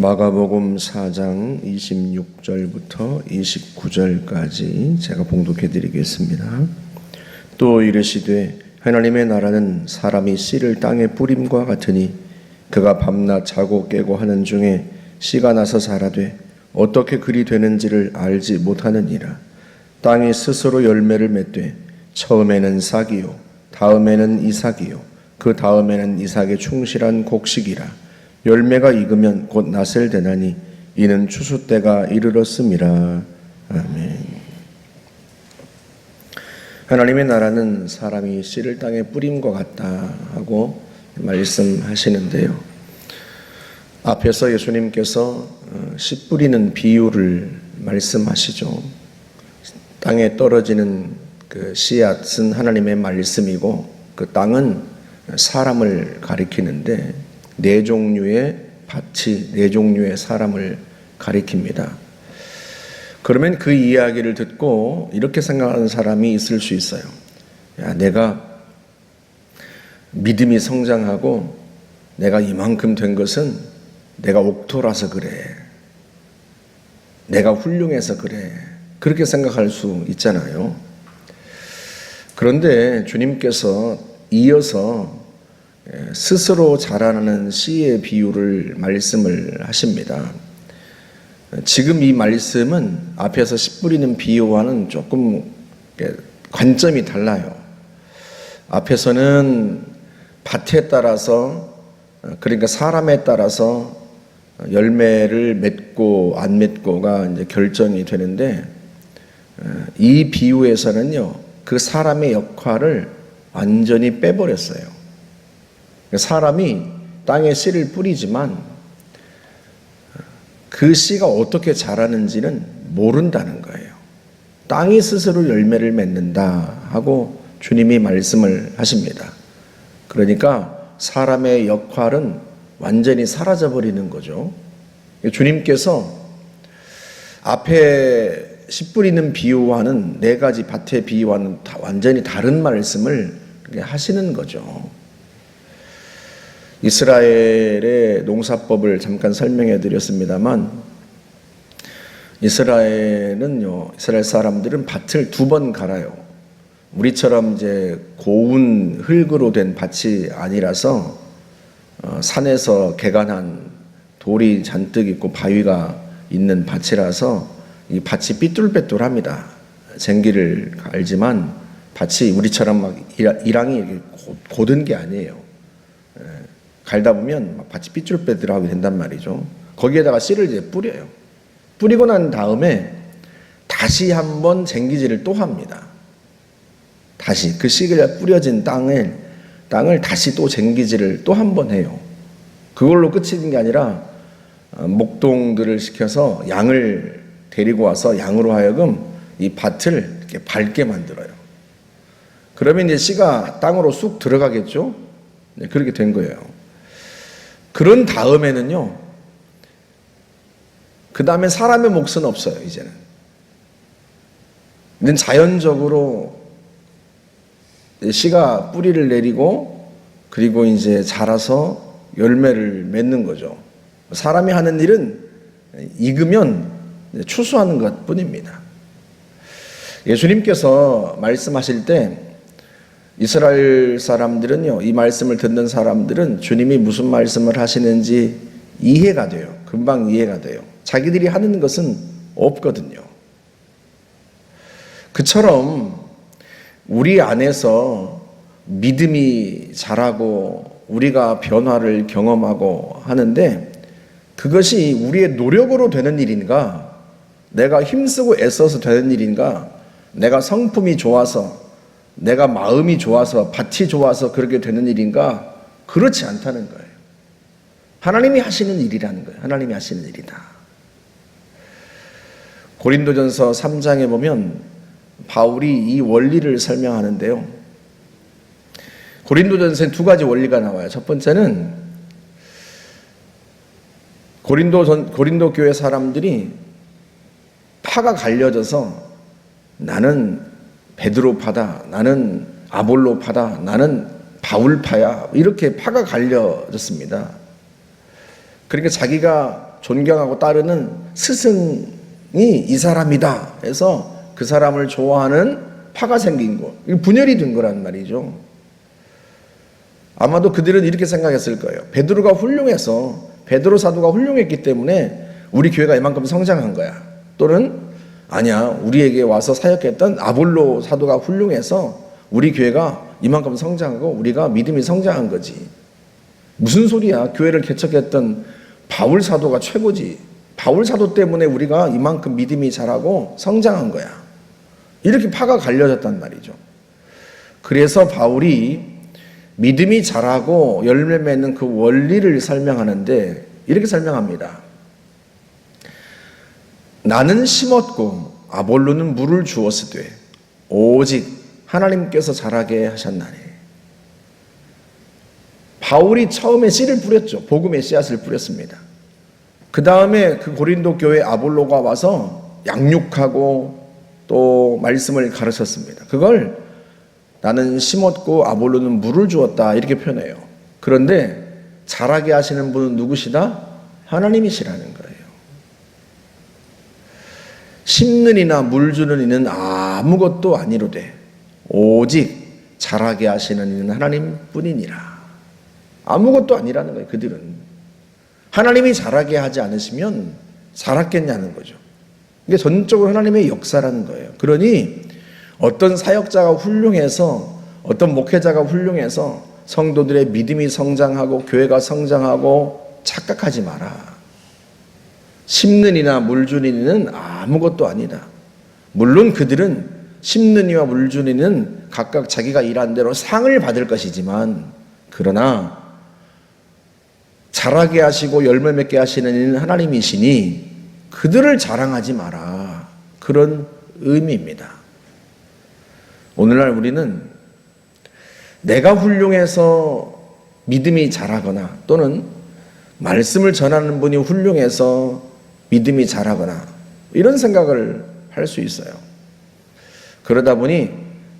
마가복음 4장 26절부터 29절까지 제가 봉독해 드리겠습니다. 또 이르시되 하나님의 나라는 사람이 씨를 땅에 뿌림과 같으니 그가 밤낮 자고 깨고 하는 중에 씨가 나서 자라되 어떻게 그리 되는지를 알지 못하느니라. 땅이 스스로 열매를 맺되 처음에는 싹이요 다음에는 이삭이요 그 다음에는 이삭의 충실한 곡식이라. 열매가 익으면 곧 낫을 되나니 이는 추수 때가 이르렀음이라. 아멘. 하나님의 나라는 사람이 씨를 땅에 뿌림과 같다 하고 말씀하시는데요, 앞에서 예수님께서 씨 뿌리는 비유를 말씀하시죠. 땅에 떨어지는 그 씨앗은 하나님의 말씀이고 그 땅은 사람을 가리키는데 네 종류의 밭이 네 종류의 사람을 가리킵니다. 그러면 그 이야기를 듣고 이렇게 생각하는 사람이 있을 수 있어요. 야, 내가 믿음이 성장하고 내가 이만큼 된 것은 내가 옥토라서 그래. 내가 훌륭해서 그래. 그렇게 생각할 수 있잖아요. 그런데 주님께서 이어서 스스로 자라나는 씨의 비유를 말씀을 하십니다. 지금 이 말씀은 앞에서 씨 뿌리는 비유와는 조금 관점이 달라요. 앞에서는 밭에 따라서, 그러니까 사람에 따라서 열매를 맺고 안 맺고가 이제 결정이 되는데, 이 비유에서는요 그 사람의 역할을 완전히 빼버렸어요. 사람이 땅에 씨를 뿌리지만 그 씨가 어떻게 자라는지는 모른다는 거예요. 땅이 스스로 열매를 맺는다 하고 주님이 말씀을 하십니다. 그러니까 사람의 역할은 완전히 사라져버리는 거죠. 주님께서 앞에 씨 뿌리는 비유와는 네 가지 밭의 비유와는 완전히 다른 말씀을 하시는 거죠. 이스라엘의 농사법을 잠깐 설명해 드렸습니다만, 이스라엘 사람들은 밭을 두 번 갈아요. 우리처럼 이제 고운 흙으로 된 밭이 아니라서 산에서 개간한 돌이 잔뜩 있고 바위가 있는 밭이라서 이 밭이 삐뚤빼뚤합니다. 쟁기를 갈지만 밭이 우리처럼 막 이랑이 고든 게 아니에요. 갈다 보면 막 밭이 삐뚤빼뚤하게 된단 말이죠. 거기에다가 씨를 이제 뿌려요. 뿌리고 난 다음에 다시 한번 쟁기질을 또 합니다. 다시 그 씨가 뿌려진 땅을 다시 또 쟁기질을 또 한 번 해요. 그걸로 끝이는 게 아니라 목동들을 시켜서 양을 데리고 와서 양으로 하여금 이 밭을 이렇게 밟게 만들어요. 그러면 이제 씨가 땅으로 쑥 들어가겠죠. 네, 그렇게 된 거예요. 그런 다음에는요, 그 다음에 사람의 몫은 없어요. 이제는 자연적으로 씨가 뿌리를 내리고 그리고 이제 자라서 열매를 맺는 거죠. 사람이 하는 일은 익으면 추수하는 것 뿐입니다. 예수님께서 말씀하실 때 이스라엘 사람들은요, 이 말씀을 듣는 사람들은 주님이 무슨 말씀을 하시는지 이해가 돼요. 금방 이해가 돼요. 자기들이 하는 것은 없거든요. 그처럼 우리 안에서 믿음이 자라고 우리가 변화를 경험하고 하는데, 그것이 우리의 노력으로 되는 일인가, 내가 힘쓰고 애써서 되는 일인가, 내가 성품이 좋아서, 내가 마음이 좋아서, 밭이 좋아서 그렇게 되는 일인가? 그렇지 않다는 거예요. 하나님이 하시는 일이라는 거예요. 하나님이 하시는 일이다. 고린도전서 3장에 보면 바울이 이 원리를 설명하는데요, 고린도전서에 두 가지 원리가 나와요. 첫 번째는 고린도 교회 사람들이 파가 갈려져서 나는 베드로파다, 나는 아볼로파다, 나는 바울파야, 이렇게 파가 갈려졌습니다. 그러니까 자기가 존경하고 따르는 스승이 이 사람이다 해서 그 사람을 좋아하는 파가 생긴 거, 분열이 된 거란 말이죠. 아마도 그들은 이렇게 생각했을 거예요. 베드로가 훌륭해서, 베드로 사도가 훌륭했기 때문에 우리 교회가 이만큼 성장한 거야. 또는 아니야, 우리에게 와서 사역했던 아볼로 사도가 훌륭해서 우리 교회가 이만큼 성장하고 우리가 믿음이 성장한 거지. 무슨 소리야. 교회를 개척했던 바울 사도가 최고지. 바울 사도 때문에 우리가 이만큼 믿음이 자라고 성장한 거야. 이렇게 파가 갈려졌단 말이죠. 그래서 바울이 믿음이 자라고 열매 맺는 그 원리를 설명하는데 이렇게 설명합니다. 나는 심었고 아볼로는 물을 주었으되 오직 하나님께서 자라게 하셨나니. 바울이 처음에 씨를 뿌렸죠. 복음의 씨앗을 뿌렸습니다. 그 다음에 그 고린도 교회 아볼로가 와서 양육하고 또 말씀을 가르쳤습니다. 그걸 나는 심었고 아볼로는 물을 주었다 이렇게 표현해요. 그런데 자라게 하시는 분은 누구시다? 하나님이시라는 거예요. 심는 이나 물 주는 이는 아무것도 아니로되 오직 자라게 하시는 이는 하나님뿐이니라. 아무것도 아니라는 거예요. 그들은 하나님이 자라게 하지 않으시면 자랐겠냐는 거죠. 이게 전적으로 하나님의 역사라는 거예요. 그러니 어떤 사역자가 훌륭해서, 어떤 목회자가 훌륭해서 성도들의 믿음이 성장하고 교회가 성장하고 착각하지 마라. 심는 이나 물 주는 이는 아무것도 아니다. 물론 그들은 심는 이와 물 주는 이는 각각 자기가 일한 대로 상을 받을 것이지만, 그러나 자라게 하시고 열매 맺게 하시는 이는 하나님이시니 그들을 자랑하지 마라. 그런 의미입니다. 오늘날 우리는 내가 훌륭해서 믿음이 자라거나 또는 말씀을 전하는 분이 훌륭해서 믿음이 자라거나 이런 생각을 할 수 있어요. 그러다 보니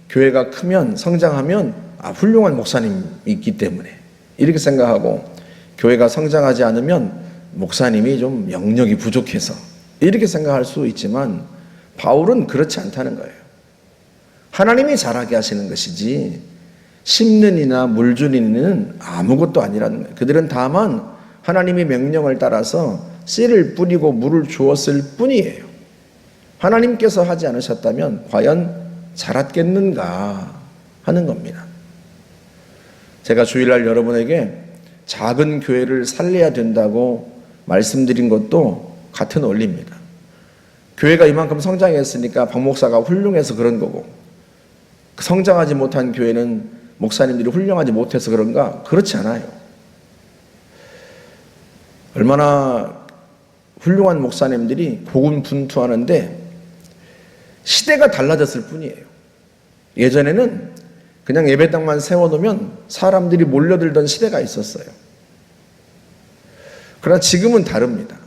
교회가 크면 성장하면 훌륭한 목사님이 있기 때문에 이렇게 생각하고, 교회가 성장하지 않으면 목사님이 좀 영역이 부족해서 이렇게 생각할 수 있지만 바울은 그렇지 않다는 거예요. 하나님이 자라게 하시는 것이지 심는 이나 물 주는 이는 아무것도 아니라는 거예요. 그들은 다만 하나님의 명령을 따라서 씨를 뿌리고 물을 주었을 뿐이에요. 하나님께서 하지 않으셨다면 과연 자랐겠는가 하는 겁니다. 제가 주일날 여러분에게 작은 교회를 살려야 된다고 말씀드린 것도 같은 원리입니다. 교회가 이만큼 성장했으니까 박 목사가 훌륭해서 그런 거고, 성장하지 못한 교회는 목사님들이 훌륭하지 못해서 그런가? 그렇지 않아요. 얼마나 훌륭한 목사님들이 고군분투하는데 시대가 달라졌을 뿐이에요. 예전에는 그냥 예배당만 세워놓으면 사람들이 몰려들던 시대가 있었어요. 그러나 지금은 다릅니다.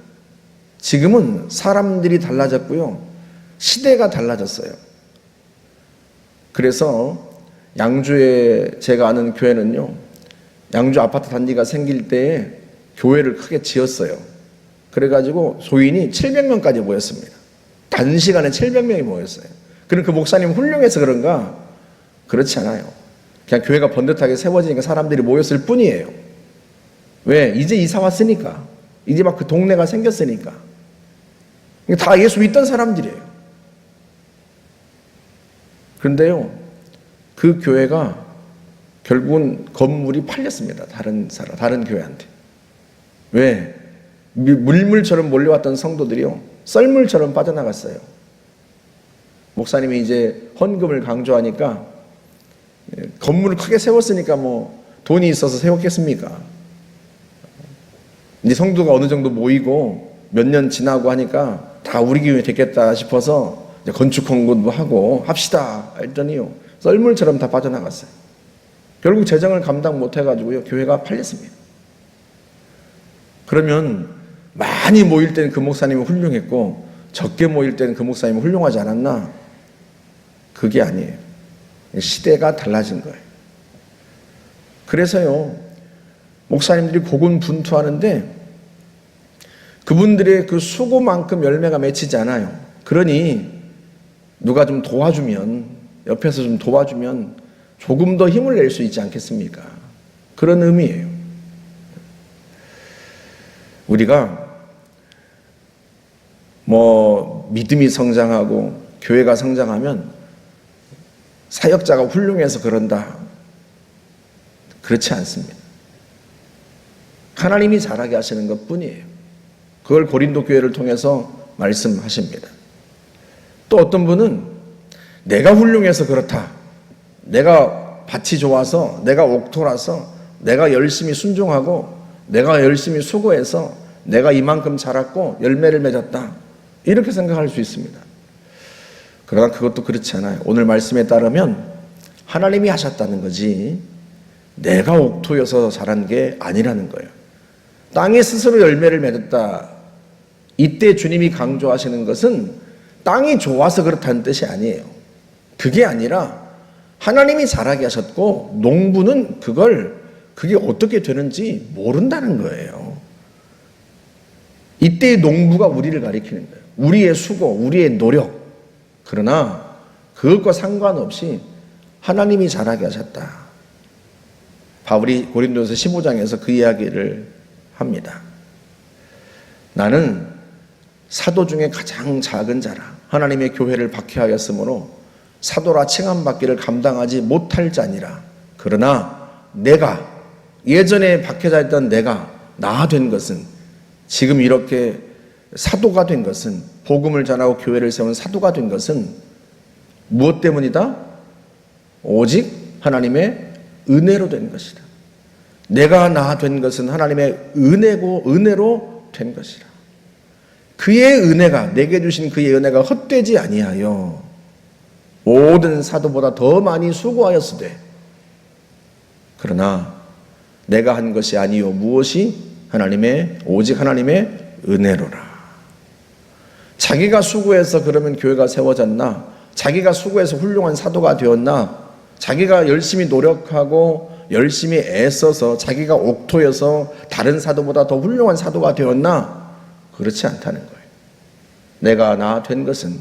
지금은 사람들이 달라졌고요. 시대가 달라졌어요. 그래서 양주에 제가 아는 교회는요, 양주 아파트 단지가 생길 때에 교회를 크게 지었어요. 그래가지고 소인이 700명까지 모였습니다. 단시간에 700명이 모였어요. 그럼 그 목사님 훌륭해서 그런가? 그렇지 않아요. 그냥 교회가 번듯하게 세워지니까 사람들이 모였을 뿐이에요. 왜? 이제 이사 왔으니까. 이제 막 그 동네가 생겼으니까. 다 예수 믿던 사람들이에요. 그런데요, 그 교회가 결국은 건물이 팔렸습니다. 다른 교회한테. 왜? 물물처럼 몰려왔던 성도들이요, 썰물처럼 빠져나갔어요. 목사님이 이제 헌금을 강조하니까, 건물을 크게 세웠으니까 뭐 돈이 있어서 세웠겠습니까? 이제 성도가 어느 정도 모이고 몇 년 지나고 하니까 다 우리 교회 됐겠다 싶어서 이제 건축 공고도 하고 합시다 했더니요, 썰물처럼 다 빠져나갔어요. 결국 재정을 감당 못해가지고요, 교회가 팔렸습니다. 그러면 많이 모일 때는 그 목사님이 훌륭했고 적게 모일 때는 그 목사님이 훌륭하지 않았나? 그게 아니에요. 시대가 달라진 거예요. 그래서요, 목사님들이 고군분투하는데 그분들의 그 수고만큼 열매가 맺히지 않아요. 그러니 누가 좀 도와주면, 옆에서 좀 도와주면 조금 더 힘을 낼 수 있지 않겠습니까? 그런 의미예요. 우리가 믿음이 성장하고 교회가 성장하면 사역자가 훌륭해서 그런다. 그렇지 않습니다. 하나님이 잘하게 하시는 것 뿐이에요. 그걸 고린도 교회를 통해서 말씀하십니다. 또 어떤 분은 내가 훌륭해서 그렇다. 내가 밭이 좋아서, 내가 옥토라서, 내가 열심히 순종하고, 내가 열심히 수고해서 내가 이만큼 자랐고 열매를 맺었다. 이렇게 생각할 수 있습니다. 그러나 그것도 그렇지 않아요. 오늘 말씀에 따르면 하나님이 하셨다는 거지 내가 옥토여서 자란 게 아니라는 거예요. 땅에 스스로 열매를 맺었다. 이때 주님이 강조하시는 것은 땅이 좋아서 그렇다는 뜻이 아니에요. 그게 아니라 하나님이 자라게 하셨고 농부는 그게 어떻게 되는지 모른다는 거예요. 이때의 농부가 우리를 가리키는 거예요. 우리의 수고, 우리의 노력. 그러나 그것과 상관없이 하나님이 자라게 하셨다. 바울이 고린도서 15장에서 그 이야기를 합니다. 나는 사도 중에 가장 작은 자라. 하나님의 교회를 박해하였으므로 사도라 칭함받기를 감당하지 못할 자니라. 그러나 내가 예전에 박해자였던 내가 나 된 것은 지금 이렇게 사도가 된 것은 복음을 전하고 교회를 세운 사도가 된 것은 무엇 때문이다? 오직 하나님의 은혜로 된 것이다. 내가 나 된 것은 하나님의 은혜로 된 것이라. 그의 은혜가 내게 주신 그의 은혜가 헛되지 아니하여 모든 사도보다 더 많이 수고하였으되 그러나 내가 한 것이 아니요 무엇이 오직 하나님의 은혜로라. 자기가 수고해서 그러면 교회가 세워졌나? 자기가 수고해서 훌륭한 사도가 되었나? 자기가 열심히 노력하고 열심히 애써서 자기가 옥토여서 다른 사도보다 더 훌륭한 사도가 되었나? 그렇지 않다는 거예요. 내가 나 된 것은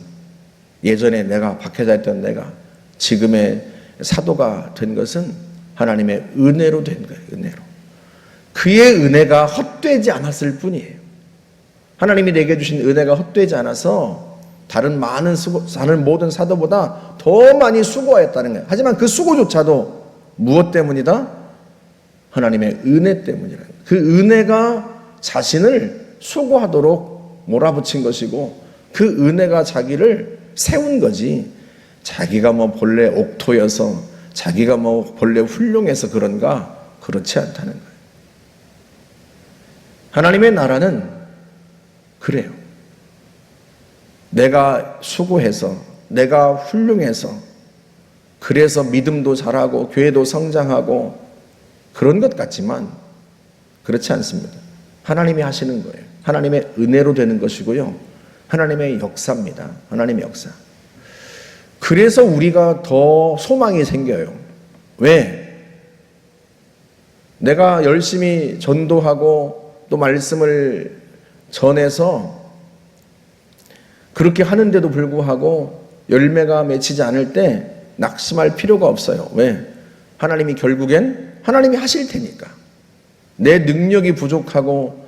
예전에 내가 박해자였던 내가 지금의 사도가 된 것은 하나님의 은혜로 된 거예요. 은혜로. 그의 은혜가 헛되지 않았을 뿐이에요. 하나님이 내게 주신 은혜가 헛되지 않아서 다른 모든 사도보다 더 많이 수고하였다는 거예요. 하지만 그 수고조차도 무엇 때문이다? 하나님의 은혜 때문이라는 거예요. 그 은혜가 자신을 수고하도록 몰아붙인 것이고 그 은혜가 자기를 세운 거지 자기가 본래 옥토여서 자기가 본래 훌륭해서 그런가? 그렇지 않다는 거예요. 하나님의 나라는 그래요. 내가 수고해서 내가 훌륭해서 그래서 믿음도 잘하고 교회도 성장하고 그런 것 같지만 그렇지 않습니다. 하나님이 하시는 거예요. 하나님의 은혜로 되는 것이고요. 하나님의 역사입니다. 하나님의 역사. 그래서 우리가 더 소망이 생겨요. 왜? 내가 열심히 전도하고 또 말씀을 전해서 그렇게 하는데도 불구하고 열매가 맺히지 않을 때 낙심할 필요가 없어요. 왜? 하나님이 결국엔 하나님이 하실 테니까. 내 능력이 부족하고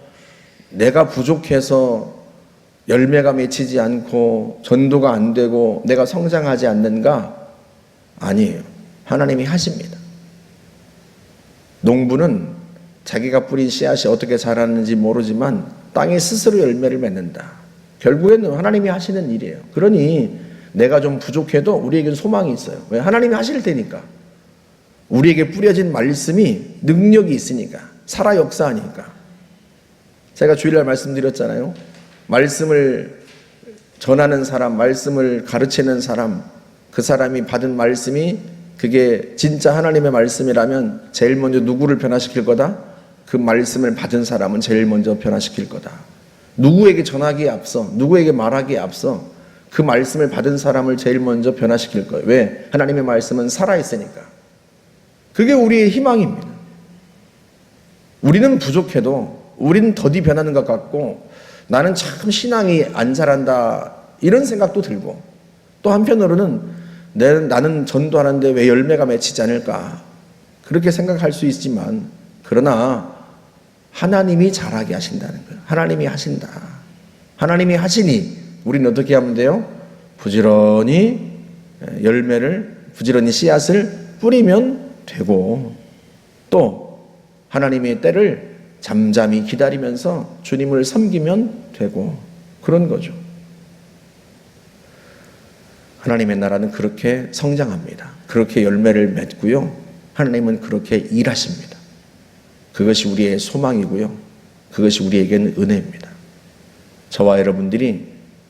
내가 부족해서 열매가 맺히지 않고 전도가 안 되고 내가 성장하지 않는가? 아니에요. 하나님이 하십니다. 농부는 자기가 뿌린 씨앗이 어떻게 자라는지 모르지만 땅에 스스로 열매를 맺는다. 결국에는 하나님이 하시는 일이에요. 그러니 내가 좀 부족해도 우리에게는 소망이 있어요. 왜? 하나님이 하실 테니까. 우리에게 뿌려진 말씀이 능력이 있으니까. 살아 역사하니까. 제가 주일날 말씀드렸잖아요. 말씀을 전하는 사람, 말씀을 가르치는 사람, 그 사람이 받은 말씀이 그게 진짜 하나님의 말씀이라면 제일 먼저 누구를 변화시킬 거다? 그 말씀을 받은 사람은 제일 먼저 변화시킬 거다. 누구에게 전하기에 앞서, 누구에게 말하기에 앞서 그 말씀을 받은 사람을 제일 먼저 변화시킬 거예요. 왜? 하나님의 말씀은 살아있으니까. 그게 우리의 희망입니다. 우리는 부족해도 우리는 더디 변하는 것 같고 나는 참 신앙이 안 자란다 이런 생각도 들고, 또 한편으로는 나는 전도하는데 왜 열매가 맺히지 않을까 그렇게 생각할 수 있지만, 그러나 하나님이 잘하게 하신다는 거예요. 하나님이 하신다. 하나님이 하시니 우리는 어떻게 하면 돼요? 부지런히 부지런히 씨앗을 뿌리면 되고, 또 하나님의 때를 잠잠히 기다리면서 주님을 섬기면 되고, 그런 거죠. 하나님의 나라는 그렇게 성장합니다. 그렇게 열매를 맺고요. 하나님은 그렇게 일하십니다. 그것이 우리의 소망이고요. 그것이 우리에게는 은혜입니다. 저와 여러분들이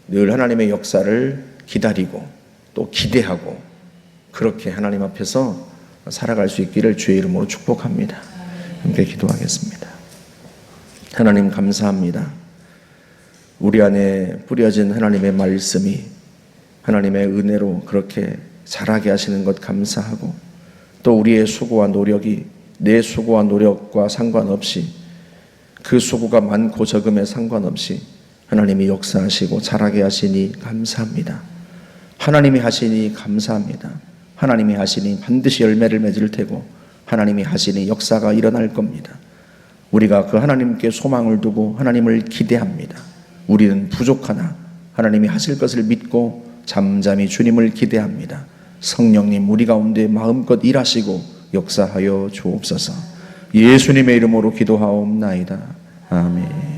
늘 하나님의 역사를 기다리고 또 기대하고 그렇게 하나님 앞에서 살아갈 수 있기를 주의 이름으로 축복합니다. 함께 기도하겠습니다. 하나님 감사합니다. 우리 안에 뿌려진 하나님의 말씀이 하나님의 은혜로 그렇게 자라게 하시는 것 감사하고, 또 우리의 수고와 노력이 내 수고와 노력과 상관없이, 그 수고가 많고 적음에 상관없이 하나님이 역사하시고 자라게 하시니 감사합니다. 하나님이 하시니 감사합니다. 하나님이 하시니 반드시 열매를 맺을 테고, 하나님이 하시니 역사가 일어날 겁니다. 우리가 그 하나님께 소망을 두고 하나님을 기대합니다. 우리는 부족하나 하나님이 하실 것을 믿고 잠잠히 주님을 기대합니다. 성령님 우리 가운데 마음껏 일하시고 역사하여 주옵소서. 예수님의 이름으로 기도하옵나이다. 아멘.